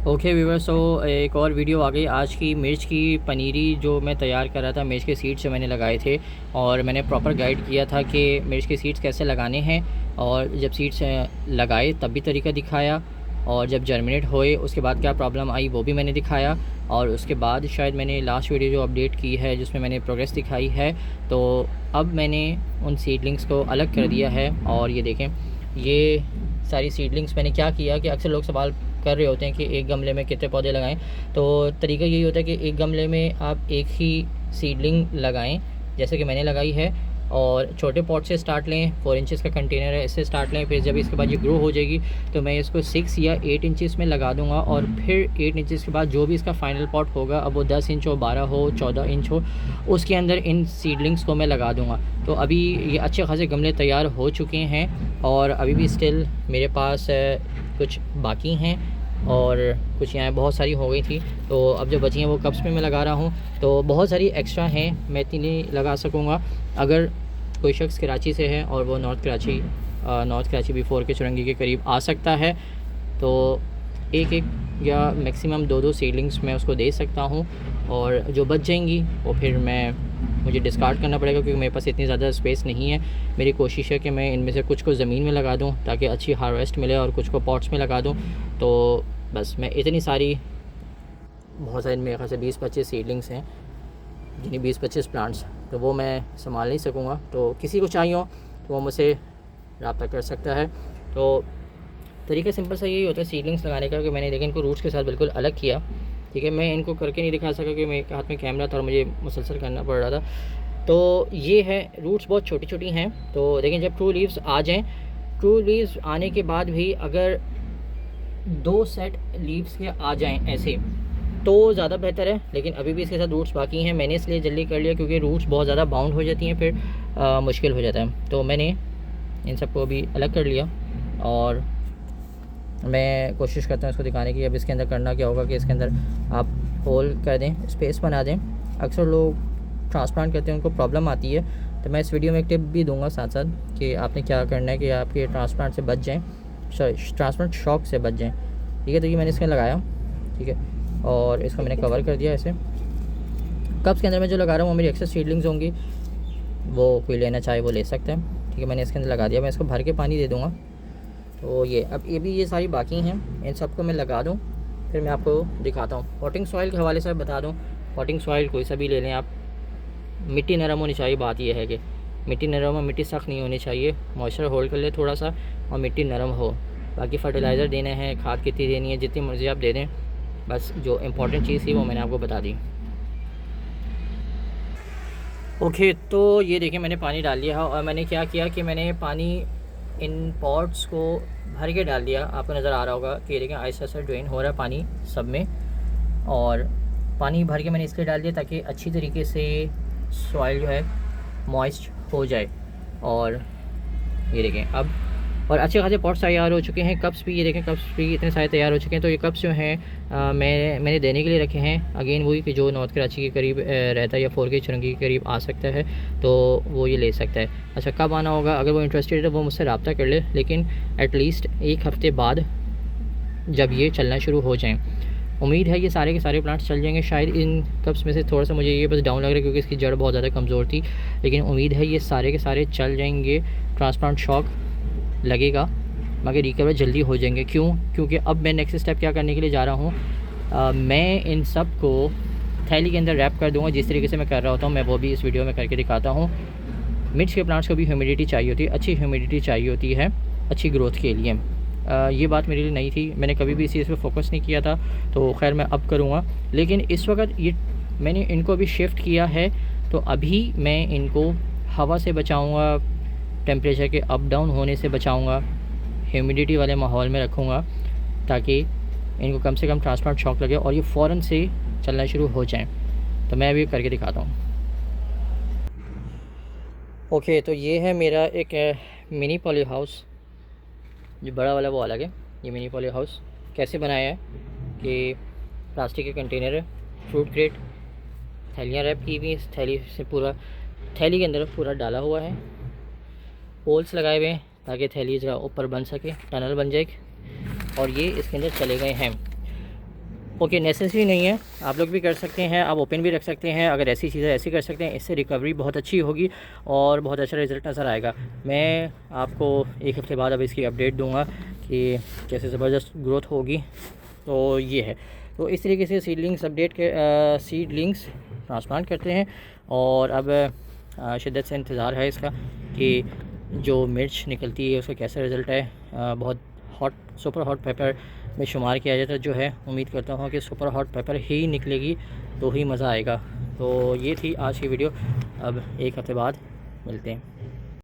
Okay viewer, सो एक और video आ गई आज की मिर्च की पनीरी जो मैं तैयार कर रहा था। मिर्च के सीड्स जो मैंने लगाए थे और मैंने प्रॉपर गाइड किया था कि मिर्च के सीड्स कैसे लगाने हैं, और जब सीड्स लगाए तब भी तरीका दिखाया, और जब जर्मिनेट होए उसके बाद क्या प्रॉब्लम आई वो भी मैंने दिखाया। और उसके बाद शायद मैंने लास्ट वीडियो जो अपडेट की है जिसमें मैंने प्रोग्रेस दिखाई है, तो अब मैंने उन सीडलिंग्स को अलग कर दिया है। और ये देखें, ये सारी सीडलिंग्स मैंने क्या किया कि अक्सर लोग सवाल कर रहे होते हैं कि एक गमले में कितने पौधे लगाएं। तो तरीका यही होता है कि एक गमले में आप एक ही सीडलिंग लगाएं, जैसे कि मैंने लगाई है, और छोटे पॉट से स्टार्ट लें। 4 इंचेस का कंटेनर है, इससे स्टार्ट लें। फिर जब इसके बाद ये ग्रो हो जाएगी तो मैं इसको 6 या 8 इंचेस में लगा दूंगा, और फिर 8 इंचेस के बाद जो भी इसका फाइनल पॉट होगा, अब वो 10 इंच हो, 12 हो, 14 इंच हो, उसके अंदर इन सीडलिंग्स को मैं लगा दूंगा। तो अभी ये अच्छे खासे गमले तैयार हो चुके हैं, और अभी भी स्टिल मेरे पास कुछ बाकी हैं, और कुछ यहाँ बहुत सारी हो गई थी। तो अब जो बची हैं वो कप्स में मैं लगा रहा हूँ। तो बहुत सारी एक्स्ट्रा हैं, मैं इतनी नहीं लगा सकूँगा। अगर कोई शख्स कराची से है और वो नॉर्थ कराची बिफोर के चुरंगी के करीब आ सकता है, तो एक एक या मैक्सिमम 2 सीडलिंग्स मैं उसको दे सकता हूँ। और जो बच जाएंगी वो फिर मुझे डिस्कार्ड करना पड़ेगा, क्योंकि मेरे पास इतनी ज़्यादा स्पेस नहीं है। मेरी कोशिश है कि मैं इनमें से कुछ को ज़मीन में लगा दूँ ताकि अच्छी हार्वेस्ट मिले, और कुछ को पॉट्स में लगा दूँ। तो बस मैं इतनी सारी, बहुत सारे मेरे ख्याल से 20-25 सीडलिंग्स हैं, जिन्हें 20-25 प्लांट्स, तो वो मैं संभाल नहीं सकूँगा। तो किसी को चाहिए हो तो वो मुझसे रब्ता कर सकता है। तो तरीका सिंपल सा यही होता है सीडलिंग्स लगाने का, कि मैंने लेकिन इनको रूट्स के साथ बिल्कुल अलग किया। ठीक है, मैं इनको करके नहीं दिखा सका क्योंकि मेरे हाथ में कैमरा था और मुझे मुसलसल करना पड़ रहा था। तो ये है, रूट्स बहुत छोटी छोटी हैं। तो लेकिन जब ट्रू लीव्स आ जाएँ, ट्रू लीव्स आने के बाद भी अगर 2 सेट लीव्स के आ जाएँ ऐसे, तो ज़्यादा बेहतर है। लेकिन अभी भी इसके साथ रूट्स बाकी हैं। मैंने इसलिए जल्दी कर लिया क्योंकि रूट्स बहुत ज़्यादा बाउंड हो जाती हैं, फिर मुश्किल हो जाता है। तो मैंने इन सबको अभी अलग कर लिया, और मैं कोशिश करता हूँ इसको दिखाने की। अब इसके अंदर करना क्या होगा कि इसके अंदर आप होल कर दें, स्पेस बना दें। अक्सर लोग ट्रांसप्लांट करते हैं, उनको प्रॉब्लम आती है, तो मैं इस वीडियो में एक टिप भी दूंगा साथ साथ कि आपने क्या करना है कि आपके ट्रांसप्लांट से बच जाएँ, ट्रांसप्लांट शॉक से बच जाएँ। ठीक है, तो ये मैंने इसमें लगाया, ठीक है, और इसको मैंने कवर कर दिया ऐसे। कप्स के अंदर मैं जो लगा रहा हूँ वो मेरी एक्सेस सीडलिंग्स होंगी, वो कोई लेना चाहे वो ले सकता है। ठीक है, मैंने इसके अंदर लगा दिया। मैं इसको भर के पानी दे दूँगा। तो ये अब ये सारी बाकी हैं, इन सबको मैं लगा दूँ, फिर मैं आपको दिखाता हूँ। पॉटिंग सॉइल के हवाले से बता दूँ, पॉटिंग सॉइल कोई सा भी ले लें आप, मिट्टी नरम होनी चाहिए। बात यह है कि मिट्टी नरम हो, मिट्टी सख्त नहीं होनी चाहिए। मॉइस्चर होल्ड कर ले थोड़ा सा, और मिट्टी नरम हो। बाकी फर्टिलाइज़र देने हैं, खाद कितनी देनी है, जितनी मर्ज़ी आप दे दें। बस जो इम्पोर्टेंट चीज़ थी वो मैंने आपको बता दी। ओके, तो ये देखिए मैंने पानी डाल लिया है, और मैंने क्या किया कि मैंने पानी इन पॉट्स को भर के डाल दिया। आपको नज़र आ रहा होगा कि ये देखें आहिस्ता आहिस्ता ड्रेन हो रहा है पानी सब में, और पानी भर के मैंने इसलिए डाल दिया ताकि अच्छी तरीके से सॉइल जो है मॉइस्ट हो जाए। और ये देखें अब, और अच्छे खासे पॉट्स तैयार हो चुके हैं। कप्स भी ये देखें, कप्स भी इतने सारे तैयार हो चुके हैं। तो ये कप्स जो हैं मैंने देने के लिए रखे हैं। अगेन वही कि जो नॉर्थ कराची के करीब रहता है या 4 के चुरंगी के करीब आ सकता है तो वो ये ले सकता है। अच्छा, कब आना होगा? अगर वो इंटरेस्टेड है वो मुझसे रब्ता कर ले, लेकिन एटलीस्ट 1 हफ़्ते बाद जब ये चलना शुरू हो जाएँ। उम्मीद है ये सारे के सारे प्लांट्स चल जाएंगे। शायद इन कप्स में से थोड़ा सा मुझे ये बस डाउन लग रहा है क्योंकि इसकी जड़ बहुत ज़्यादा कमज़ोर थी, लेकिन उम्मीद है ये सारे के सारे चल जाएंगे। ट्रांसप्लांट शॉक लगेगा मगर रिकवर जल्दी हो जाएंगे। क्योंकि अब मैं नेक्स्ट स्टेप क्या करने के लिए जा रहा हूँ, मैं इन सब को थैली के अंदर रैप कर दूँगा। जिस तरीके से मैं कर रहा होता हूँ मैं वो भी इस वीडियो में करके दिखाता हूँ। मिर्च के प्लांट्स को भी ह्यूमिडिटी चाहिए होती है, अच्छी ह्यूमिडिटी चाहिए होती है अच्छी ग्रोथ के लिए। ये बात मेरे लिए नहीं थी, मैंने कभी भी इस चीज़ पे फोकस नहीं किया था, तो खैर मैं अब करूँगा। लेकिन इस वक्त ये मैंने इनको अभी शिफ्ट किया है, तो अभी मैं इनको हवा से बचाऊँगा, टेम्परेचर के अप डाउन होने से बचाऊँगा, ह्यूमिडिटी वाले माहौल में रखूँगा ताकि इनको कम से कम ट्रांसप्लांट शॉक लगे और ये फ़ौरन से चलना शुरू हो जाएँ। तो मैं अभी करके दिखाता हूँ। ओके, तो ये है मेरा एक मिनी पॉली हाउस। जो बड़ा वाला वो अलग है, ये मिनी पॉली हाउस कैसे बनाया है कि प्लास्टिक के कंटेनर है, फ्रूट क्रेट, थैलियाँ रैप की हुई, इस थैली से पूरा, थैली के अंदर पूरा डाला हुआ है, होल्स लगाए हुए हैं ताकि थैली जगह ऊपर बन सके, टनल बन जाए, और ये इसके अंदर चले गए हैं। ओके, नेसेसरी नहीं है, आप लोग भी कर सकते हैं, आप ओपन भी रख सकते हैं। अगर ऐसी चीज़ें ऐसी कर सकते हैं, इससे रिकवरी बहुत अच्छी होगी और बहुत अच्छा रिज़ल्ट नज़र आएगा। मैं आपको 1 हफ़्ते बाद अब इसकी अपडेट दूंगा कि कैसे ज़बरदस्त ग्रोथ होगी। तो ये है, तो इस तरीके से सीडलिंग्स अपडेट के सीडलिंग्स ट्रांसप्लांट करते हैं। और अब शिद्दत से इंतज़ार है इसका कि जो मिर्च निकलती है उसका कैसा रिज़ल्ट है। बहुत हॉट, सुपर हॉट पेपर में शुमार किया जाता है जो है। उम्मीद करता हूँ कि सुपर हॉट पेपर ही निकलेगी तो ही मज़ा आएगा। तो ये थी आज की वीडियो, अब 1 हफ़्ते बाद मिलते हैं।